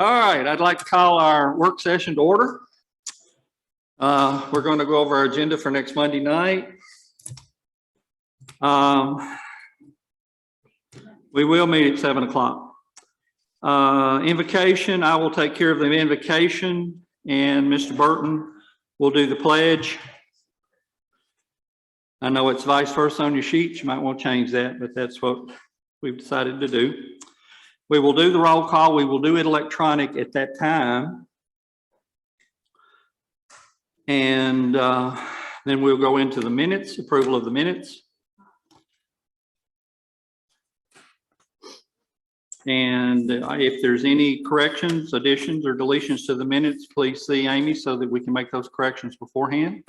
All right, I'd like to call our work session to order. We're going to go over our agenda for next Monday night. We will meet at 7 o'clock. Invocation, I will take care of the invocation, and Mr. Burton will do the pledge. I know it's vice versa on your sheets. You might want to change that, but that's what we've decided to do. We will do the roll call. We will do it electronic at that time. And then we'll go into the minutes, approval of the minutes. And if there's any corrections, additions, or deletions to the minutes, please see Amy so that we can make those corrections beforehand.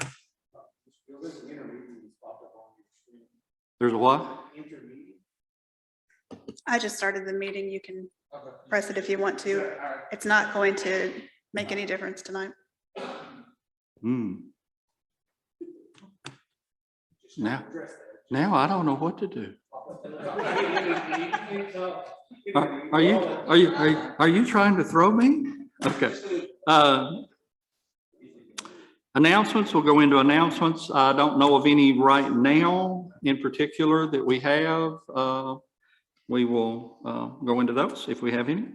There's a what? I just started the meeting. You can press it if you want to. It's not going to make any difference tonight. Now I don't know what to do. Are you trying to throw me? Okay. Announcements, we'll go into announcements. I don't know of any right now in particular that we have. We will go into those if we have any.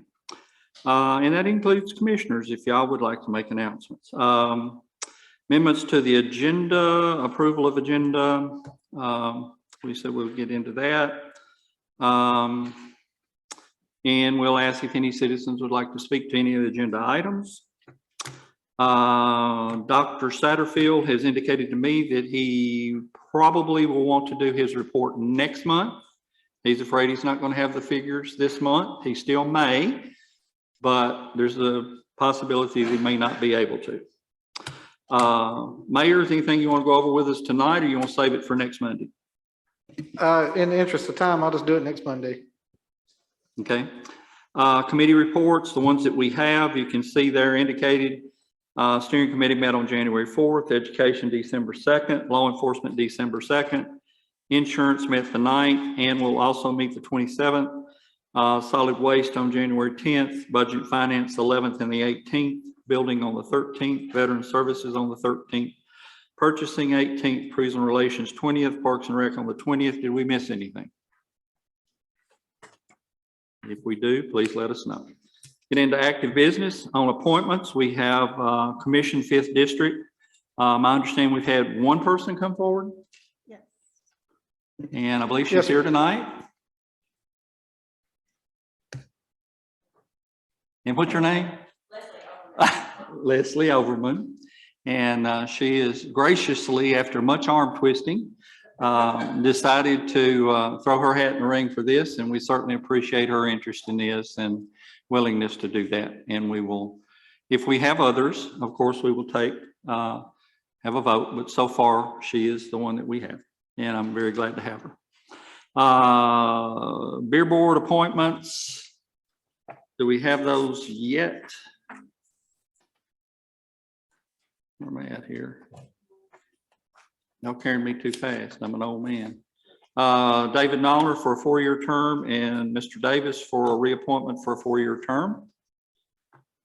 And that includes commissioners if y'all would like to make announcements. Amendments to the agenda, approval of agenda. We said we'll get into that. And we'll ask if any citizens would like to speak to any of the agenda items. Dr. Satterfield has indicated to me that he probably will want to do his report next month. He's afraid he's not going to have the figures this month. He still may, but there's a possibility that he may not be able to. Mayor, is anything you want to go over with us tonight, or you want to save it for next Monday? In the interest of time, I'll just do it next Monday. Okay. Committee reports, the ones that we have, you can see they're indicated. Steering committee met on January 4th, education December 2nd, law enforcement December 2nd, insurance met the 9th, and will also meet the 27th. Solid waste on January 10th, budget finance 11th and the 18th, building on the 13th, veteran services on the 13th, purchasing 18th, prison relations 20th, parks and rec on the 20th. Did we miss anything? If we do, please let us know. Get into active business. On appointments, we have Commission 5th District. I understand we've had one person come forward. Yes. And I believe she's here tonight. And what's your name? Leslie Overman. And she is graciously, after much arm twisting, decided to throw her hat in the ring for this. And we certainly appreciate her interest in this and willingness to do that. And we will, if we have others, of course, we will take, have a vote. But so far, she is the one that we have. And I'm very glad to have her. Beer board appointments. Do we have those yet? Where am I at here? Don't carry me too fast. I'm an old man. David Noller for a 4-year term and Mr. Davis for a reappointment for a 4-year term.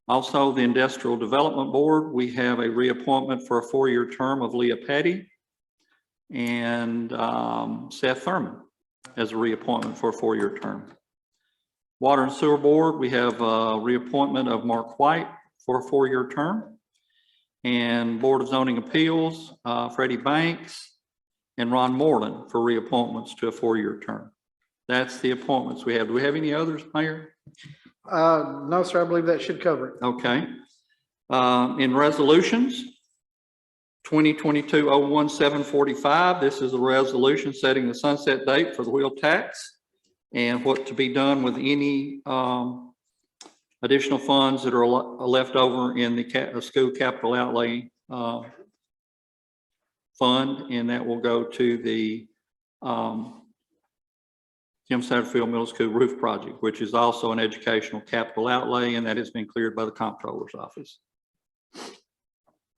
Also, the Industrial Development Board, we have a reappointment for a 4-year term of Leah Petty and Seth Thurman as a reappointment for a 4-year term. Water and Sewer Board, we have a reappointment of Mark White for a 4-year term. And Board of Zoning Appeals, Freddie Banks and Ron Moreland for reappointments to a 4-year term. That's the appointments we have. Do we have any others, Mayor? No, sir. I believe that should cover it. Okay. In resolutions, 2022-01745, this is a resolution setting the sunset date for the wheel tax and what to be done with any additional funds that are left over in the school capital outlay fund, and that will go to the Tim Satterfield Middle School roof project, which is also an educational capital outlay, and that has been cleared by the comptroller's office.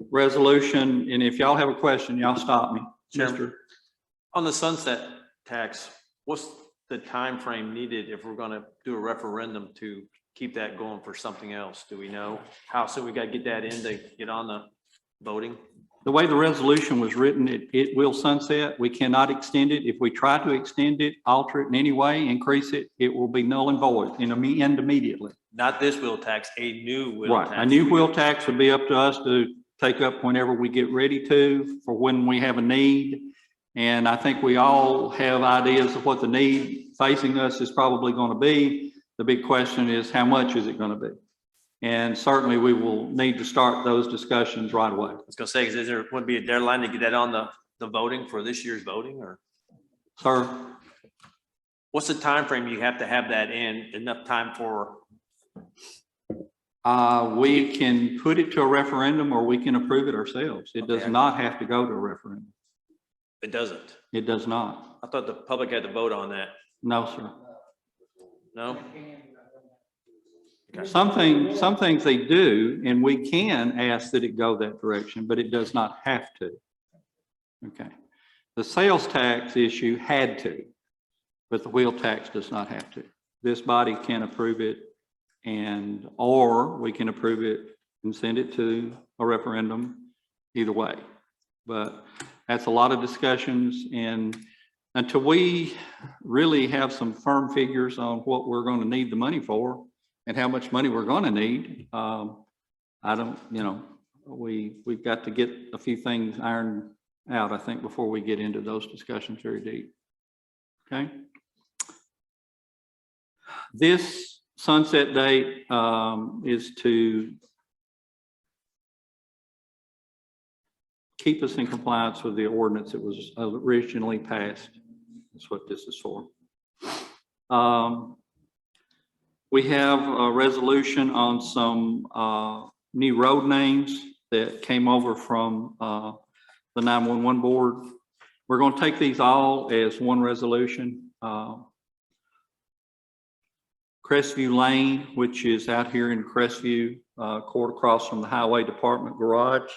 Resolution, and if y'all have a question, y'all stop me. Chairman, on the sunset tax, what's the time frame needed if we're going to do a referendum to keep that going for something else? Do we know how soon we got to get that in to get on the voting? The way the resolution was written, it will sunset. We cannot extend it. If we try to extend it, alter it in any way, increase it, it will be null and void and end immediately. Not this wheel tax, a new wheel tax. Right. A new wheel tax would be up to us to take up whenever we get ready to, for when we have a need. And I think we all have ideas of what the need facing us is probably going to be. The big question is, how much is it going to be? And certainly we will need to start those discussions right away. I was gonna say, is there would be a deadline to get that on the voting for this year's voting, or Sir, what's the time frame you have to have that in, enough time for? we can put it to a referendum or we can approve it ourselves. It does Okay. not have to go to a referendum. It doesn't. It does not. I thought the public had to vote on that. No, sir. No? Some things they do, and we can ask that it go that direction, but it does not have to. Okay. The sales tax issue had to, but the wheel tax does not have to. This body can approve it, or we can approve it and send it to a referendum, either way. But that's a lot of discussions, and until we really have some firm figures on what we're going to need the money for and how much money we're going to need, I don't, we've got to get a few things ironed out, I think, before we get into those discussions very deep. Okay. This sunset date is to keep us in compliance with the ordinance that was originally passed. That's what this is for. We have a resolution on some new road names that came over from the 911 board. We're going to take these all as one resolution. Crestview Lane, which is out here in Crestview, court across from the Highway Department garage.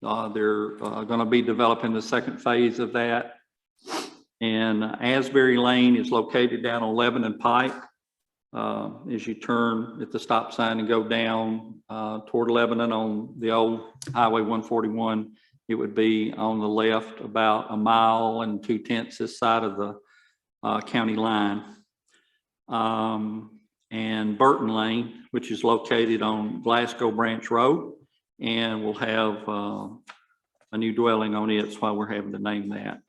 They're going to be developing the second phase of that. And Asbury Lane is located down on Lebanon Pike. As you turn at the stop sign and go down toward Lebanon on the old Highway 141, it would be on the left about 1 mile and 2/10 this side of the county line. And Burton Lane, which is located on Glasgow Branch Road, and we'll have a new dwelling on it. That's why we're having to name that.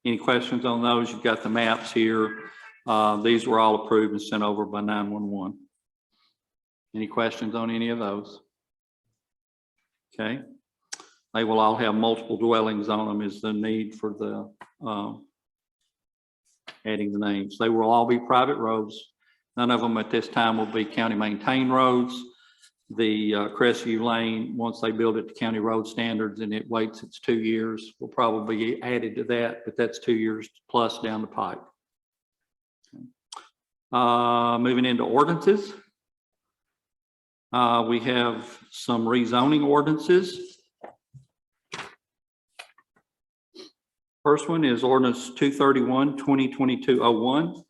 Any questions on those? You've got the maps here. These were all approved and sent over by 911. Any questions on any of those? Okay. They will all have multiple dwellings on them is the need for the adding the names. They will all be private roads. None of them at this time will be county maintained roads. The Crestview Lane, once they build it to county road standards and it waits its 2 years, will probably be added to that, but that's 2 years plus down the pipe. Moving into ordinances. We have some rezoning ordinances. First one is ordinance 231/2022-01.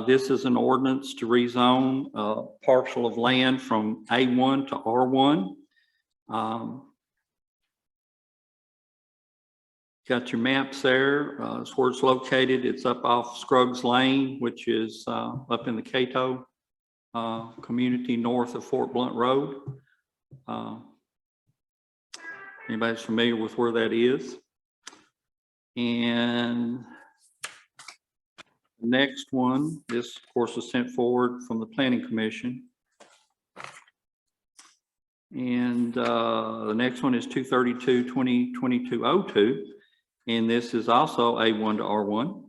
This is an ordinance to rezone a parcel of land from A1 to R1. Got your maps there. It's where it's located. It's up off Scruggs Lane, which is up in the Cato community north of Fort Blunt Road. Anybody's familiar with where that is? And the next one, this of course was sent forward from the Planning Commission. And the next one is 232/2022-02. And this is also A1 to R1.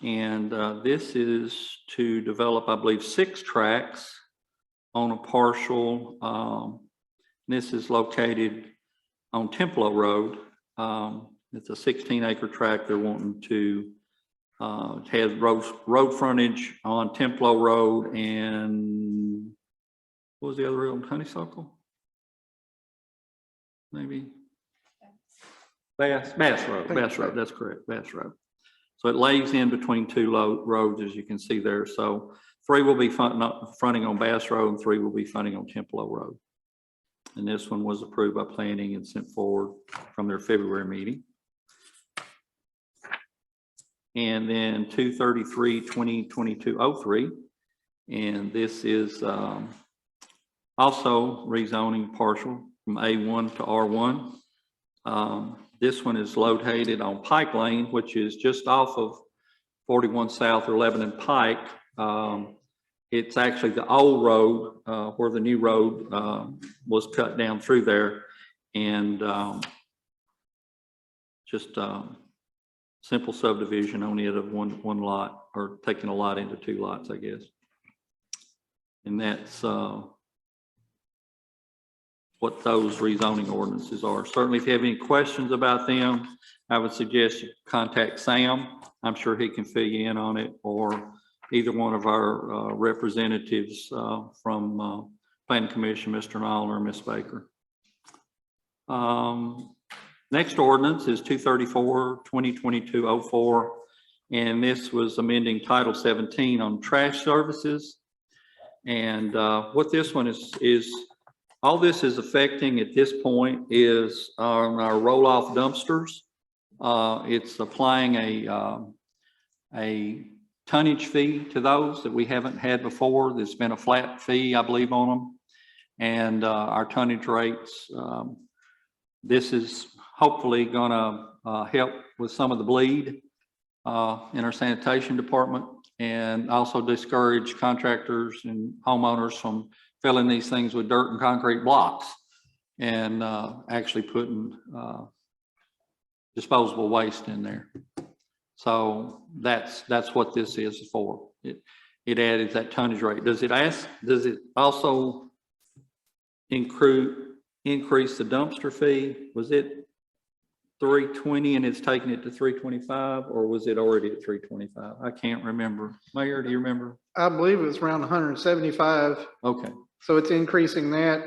And this is to develop, I believe, 6 tracts on a parcel. This is located on Templo Road. It's a 16-acre tract. They're wanting to, it has road frontage on Templo Road and what was the other road? Honeysuckle? Maybe? Bass Road, that's correct, Bass Road. So it lays in between 2 roads, as you can see there. So 3 will be fronting on Bass Road and 3 will be fronting on Templo Road. And this one was approved by planning and sent forward from their February meeting. And then 233-2022-03. And this is also rezoning partial from A1 to R1. This one is located on Pike Lane, which is just off of 41 South or Lebanon Pike. It's actually the old road where the new road was cut down through there, and just simple subdivision on it of one lot, or taking a lot into 2 lots, I guess. And that's what those rezoning ordinances are. Certainly, if you have any questions about them, I would suggest you contact Sam. I'm sure he can fill you in on it, or either one of our representatives from Planning Commission, Mr. Nolan or Ms. Baker. Next ordinance is 234-2022-04, and this was amending Title 17 on trash services. And what this one is all this is affecting at this point is on our roll-off dumpsters. It's applying a tonnage fee to those that we haven't had before. There's been a flat fee, I believe, on them. And our tonnage rates, this is hopefully gonna help with some of the bleed in our sanitation department, and also discourage contractors and homeowners from filling these things with dirt and concrete blocks and actually putting disposable waste in there. So that's what this is for. It added that tonnage rate. Does it also increase the dumpster fee? Was it $320 and it's taking it to $325, or was it already at $325? I can't remember. Mayor, do you remember? I believe it was around 175. Okay. So it's increasing that.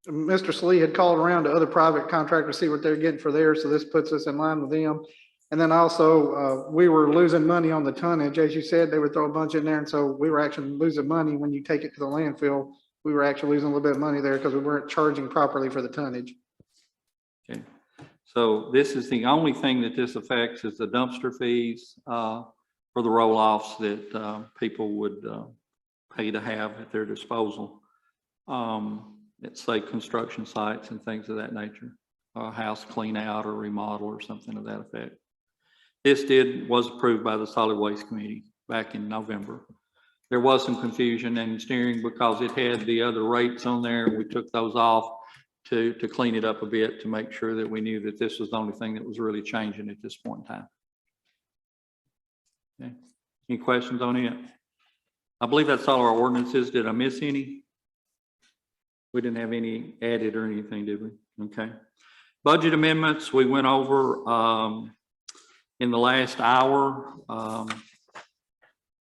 Mr. Slee had called around to other private contractors to see what they're getting for theirs. So this puts us in line with them. And then also we were losing money on the tonnage. As you said, they would throw a bunch in there. And so we were actually losing money when you take it to the landfill. We were actually losing a little bit of money there because we weren't charging properly for the tonnage. Okay. So this is the only thing that this affects is the dumpster fees for the roll-offs that people would pay to have at their disposal. It's like construction sites and things of that nature, a house clean out or remodel or something of that effect. This was approved by the Solid Waste Committee back in November. There was some confusion in steering because it had the other rates on there. We took those off to clean it up a bit, to make sure that we knew that this was the only thing that was really changing at this point in time. Okay. Any questions on it? I believe that's all our ordinances. Did I miss any? We didn't have any added or anything, did we? Okay. Budget amendments, we went over in the last hour.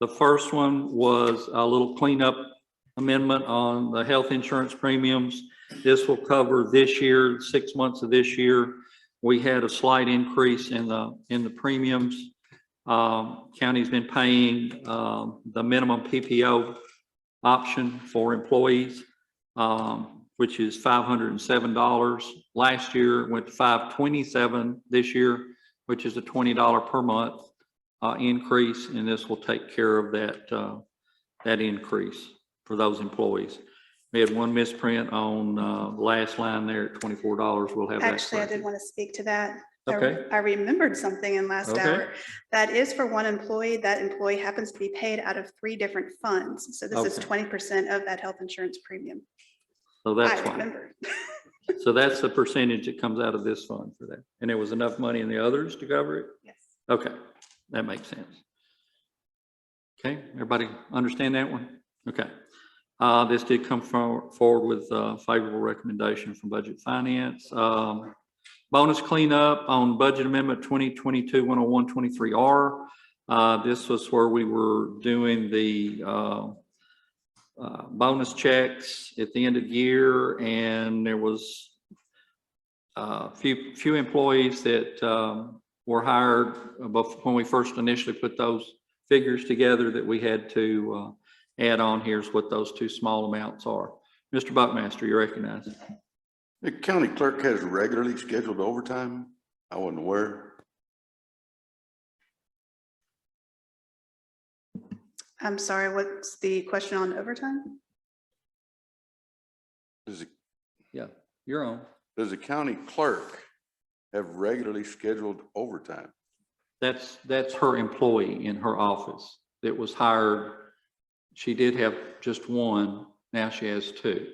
The first one was a little cleanup amendment on the health insurance premiums. This will cover this year, 6 months of this year. We had a slight increase in the premiums. County's been paying the minimum PPO option for employees, which is $507. Last year it went to $527 this year, which is a $20 per month increase, and this will take care of that increase for those employees. We had one misprint on the last line there at $24. We'll have that. Actually, I did want to speak to that. Okay. I remembered something in last hour. That is for one employee. That employee happens to be paid out of 3 different funds. So this is 20% of that health insurance premium. So that's I fine. remember. So that's the percentage that comes out of this fund for that. And there was enough money in the others to cover it? Yes. Okay, that makes sense. Okay, everybody understand that one? Okay. This did come forward with a favorable recommendation from Budget Finance. Bonus cleanup on Budget Amendment 2022-101-23R. This was where we were doing the bonus checks at the end of the year, and there was a few employees that were hired when we first initially put those figures together that we had to add on here is what those two small amounts are. Mr. Buckmaster, you're recognized. The county clerk has regularly scheduled overtime. I wasn't aware. I'm sorry, what's the question on overtime? Yeah, you're on. Does the county clerk have regularly scheduled overtime? That's her employee in her office that was hired. She did have just one. Now she has two.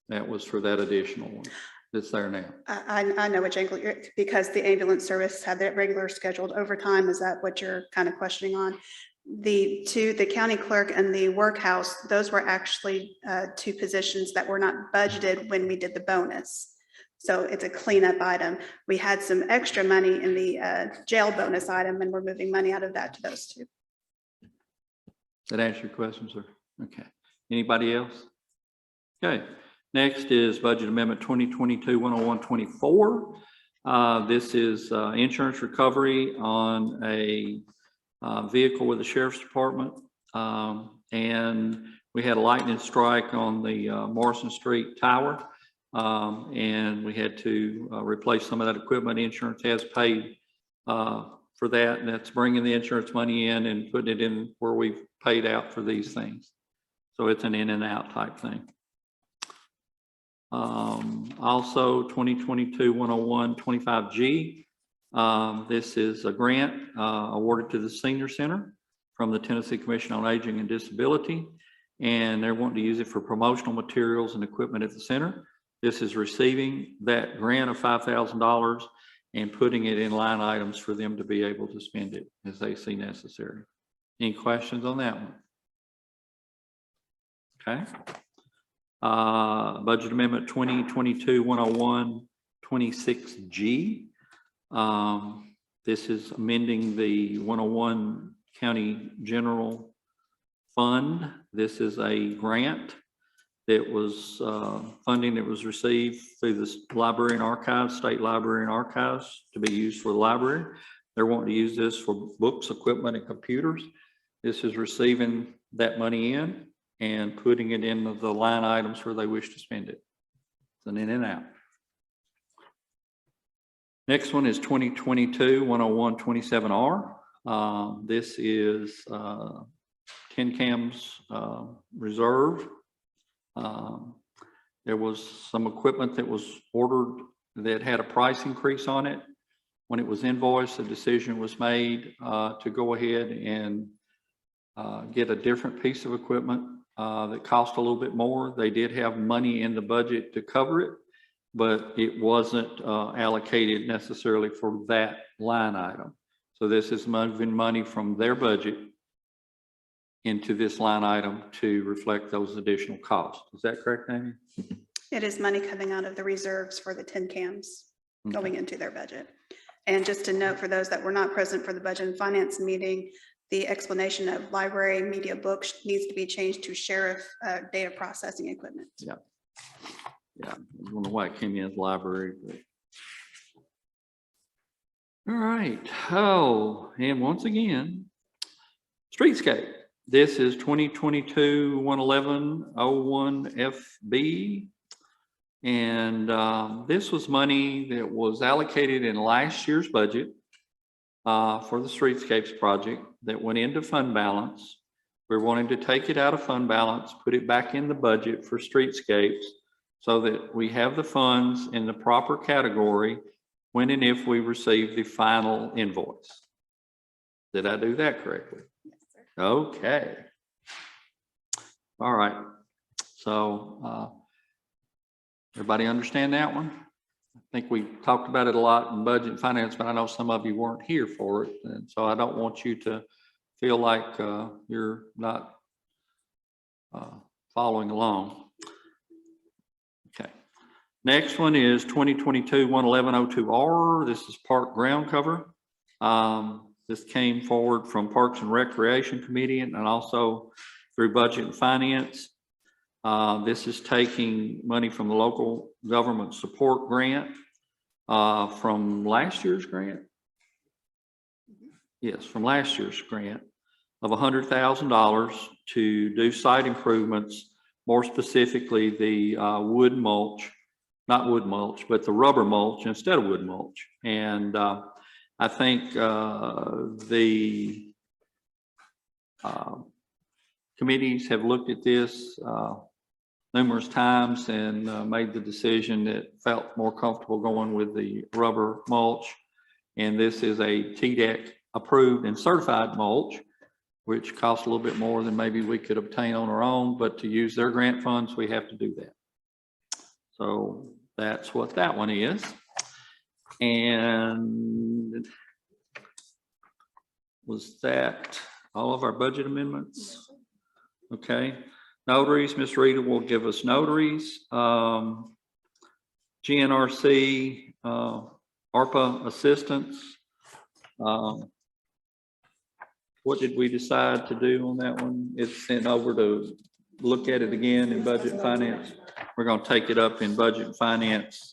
That was for that additional one that's there now. I know which angle you're, because the ambulance service had that regular scheduled overtime. Is that what you're kind of questioning on? The county clerk and the workhouse, those were actually two positions that were not budgeted when we did the bonus. So it's a cleanup item. We had some extra money in the jail bonus item, and we're moving money out of that to those two. That answer your question, sir? Okay. Anybody else? Okay. Next is Budget Amendment 2022-101-24. This is insurance recovery on a vehicle with the Sheriff's Department. And we had a lightning strike on the Morrison Street Tower. And we had to replace some of that equipment. Insurance has paid for that, and that's bringing the insurance money in and putting it in where we've paid out for these things. So it's an in and out type thing. Also 2022-101-25G. This is a grant awarded to the Senior Center from the Tennessee Commission on Aging and Disability, and they're wanting to use it for promotional materials and equipment at the center. This is receiving that grant of $5,000 and putting it in line items for them to be able to spend it as they see necessary. Any questions on that one? Okay. Budget Amendment 2022-101-26G. This is amending the 101 County General Fund. This is a grant that was funding that was received through the Library and Archives, State Library and Archives, to be used for the library. They're wanting to use this for books, equipment, and computers. This is receiving that money in and putting it in the line items where they wish to spend it. It's an in and out. Next one is 2022-101-27R. This is 10 cams reserve. There was some equipment that was ordered that had a price increase on it. When it was invoiced, a decision was made to go ahead and get a different piece of equipment that cost a little bit more. They did have money in the budget to cover it, but it wasn't allocated necessarily for that line item. So this is moving money from their budget into this line item to reflect those additional costs. Is that correct, Amy? It is money coming out of the reserves for the 10 cams going into their budget. And just to note, for those that were not present for the Budget and Finance meeting, the explanation of library media books needs to be changed to sheriff data processing equipment. Yeah. Yeah, I don't know why it came in as library, but. All right. Oh, and once again, streetscape. This is 2022-111-01-FB. And this was money that was allocated in last year's budget for the streetscapes project that went into fund balance. We're wanting to take it out of fund balance, put it back in the budget for streetscapes so that we have the funds in the proper category when and if we receive the final invoice. Did I do that correctly? Yes, sir. Okay. All right. So everybody understand that one? I think we talked about it a lot in budget and finance, but I know some of you weren't here for it. And so I don't want you to feel like you're not following along. Okay. Next one is 2022-111-02R. This is park ground cover. This came forward from Parks and Recreation Committee and also through Budget and Finance. This is taking money from the local government support grant from last year's grant. Yes, from last year's grant. of $100,000 to do site improvements, more specifically the wood mulch, not wood mulch, but the rubber mulch instead of wood mulch. And I think the committees have looked at this numerous times and made the decision that felt more comfortable going with the rubber mulch. And this is a TDEC approved and certified mulch, which costs a little bit more than maybe we could obtain on our own, but to use their grant funds, we have to do that. So that's what that one is. And was that all of our budget amendments? Okay. Notaries, Ms. Rita will give us notaries. GNRC, ARPA assistance. What did we decide to do on that one? It's sent over to look at it again in budget and finance. We're going to take it up in budget and finance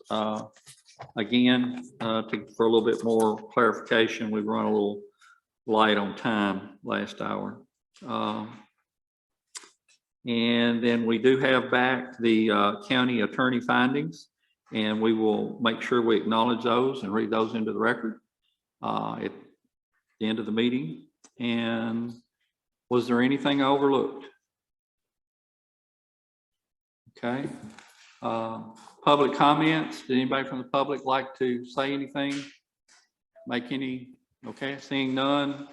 again for a little bit more clarification. We've run a little light on time last hour. And then we do have back the county attorney findings, and we will make sure we acknowledge those and read those into the record at the end of the meeting. And was there anything I overlooked? Okay. Public comments. Did anybody from the public like to say anything? Make any? Okay, seeing none.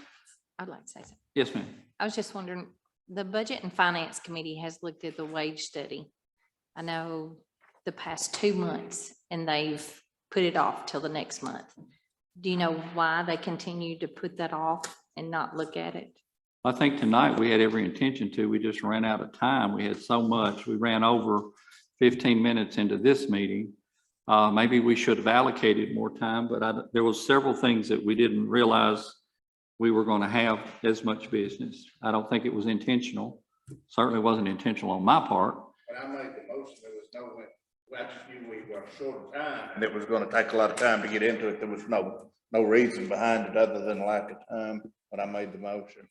I'd like to say something. Yes, ma'am. I was just wondering, the Budget and Finance Committee has looked at the wage study. I know the past 2 months, and they've put it off till the next month. Do you know why they continue to put that off and not look at it? I think tonight we had every intention to. We just ran out of time. We had so much. We ran over 15 minutes into this meeting. Maybe we should have allocated more time, but there was several things that we didn't realize we were going to have as much business. I don't think it was intentional. Certainly wasn't intentional on my part. When I made the motion, there was no, we were short of time, and it was gonna take a lot of time to get into it. There was no reason behind it other than lack of time when I made the motion.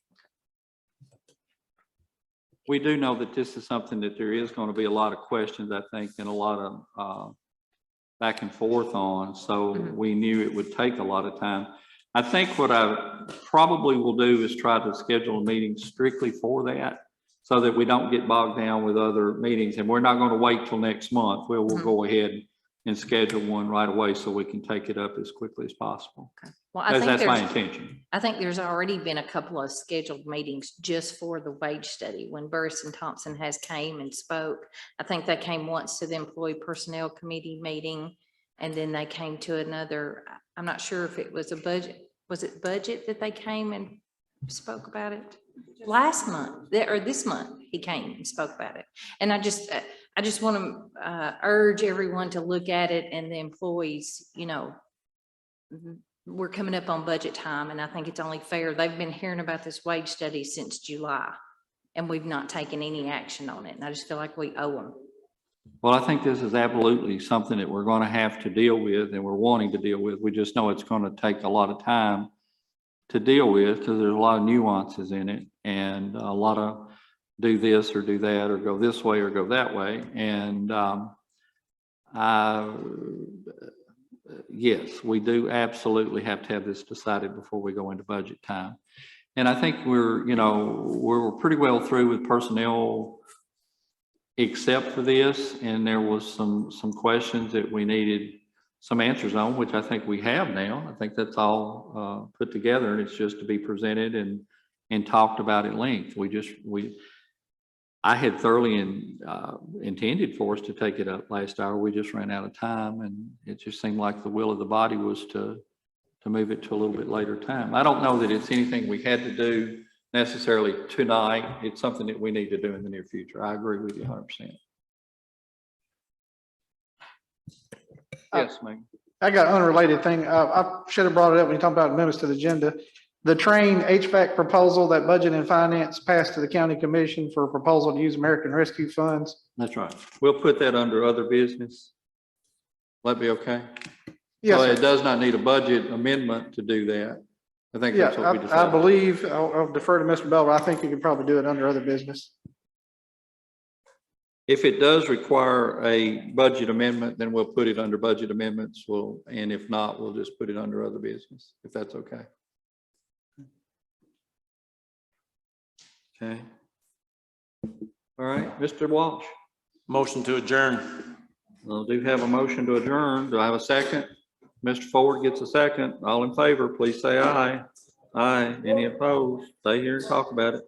We do know that this is something that there is going to be a lot of questions, I think, and a lot of back and forth on. So we knew it would take a lot of time. I think what I probably will do is try to schedule a meeting strictly for that, so that we don't get bogged down with other meetings. And we're not going to wait till next month. We'll go ahead and schedule one right away so we can take it up as quickly as possible. Okay. Well, I think That's my intention. I think there's already been a couple of scheduled meetings just for the wage study. When Burris and Thompson has came and spoke, I think they came once to the Employee Personnel Committee meeting, and then they came to another. I'm not sure if it was a budget. Was it budget that they came and spoke about it? Last month or this month, he came and spoke about it. And I just want to urge everyone to look at it, and the employees, you know, we're coming up on budget time, and I think it's only fair. They've been hearing about this wage study since July, and we've not taken any action on it. And I just feel like we owe them. Well, I think this is absolutely something that we're going to have to deal with, and we're wanting to deal with. We just know it's going to take a lot of time to deal with, because there's a lot of nuances in it, and a lot of do this or do that, or go this way or go that way. And yes, we do absolutely have to have this decided before we go into budget time. And I think we're pretty well through with personnel except for this, and there was some questions that we needed some answers on, which I think we have now. I think that's all put together, and it's just to be presented and talked about at length. I had thoroughly intended for us to take it up last hour. We just ran out of time, and it just seemed like the will of the body was to move it to a little bit later time. I don't know that it's anything we had to do necessarily tonight. It's something that we need to do in the near future. I agree with you 100%. Yes, Megan. I got an unrelated thing. I should have brought it up when you talk about amendments to the agenda. The train HVAC proposal that Budget and Finance passed to the county commission for a proposal to use American Rescue Funds. That's right. We'll put that under other business. Will that be okay? Yes, So sir. it does not need a budget amendment to do that. I think Yeah, that's what we I decided. believe, I'll defer to Mr. Belver. I think you could probably do it under other business. If it does require a budget amendment, then we'll put it under budget amendments. And if not, we'll just put it under other business, if that's okay. Okay. All right, Mr. Walsh. Motion to adjourn. I do have a motion to adjourn. Do I have a second? Mr. Ford gets a second. All in favor, please say aye. Aye. Any opposed? Stay here and talk about it.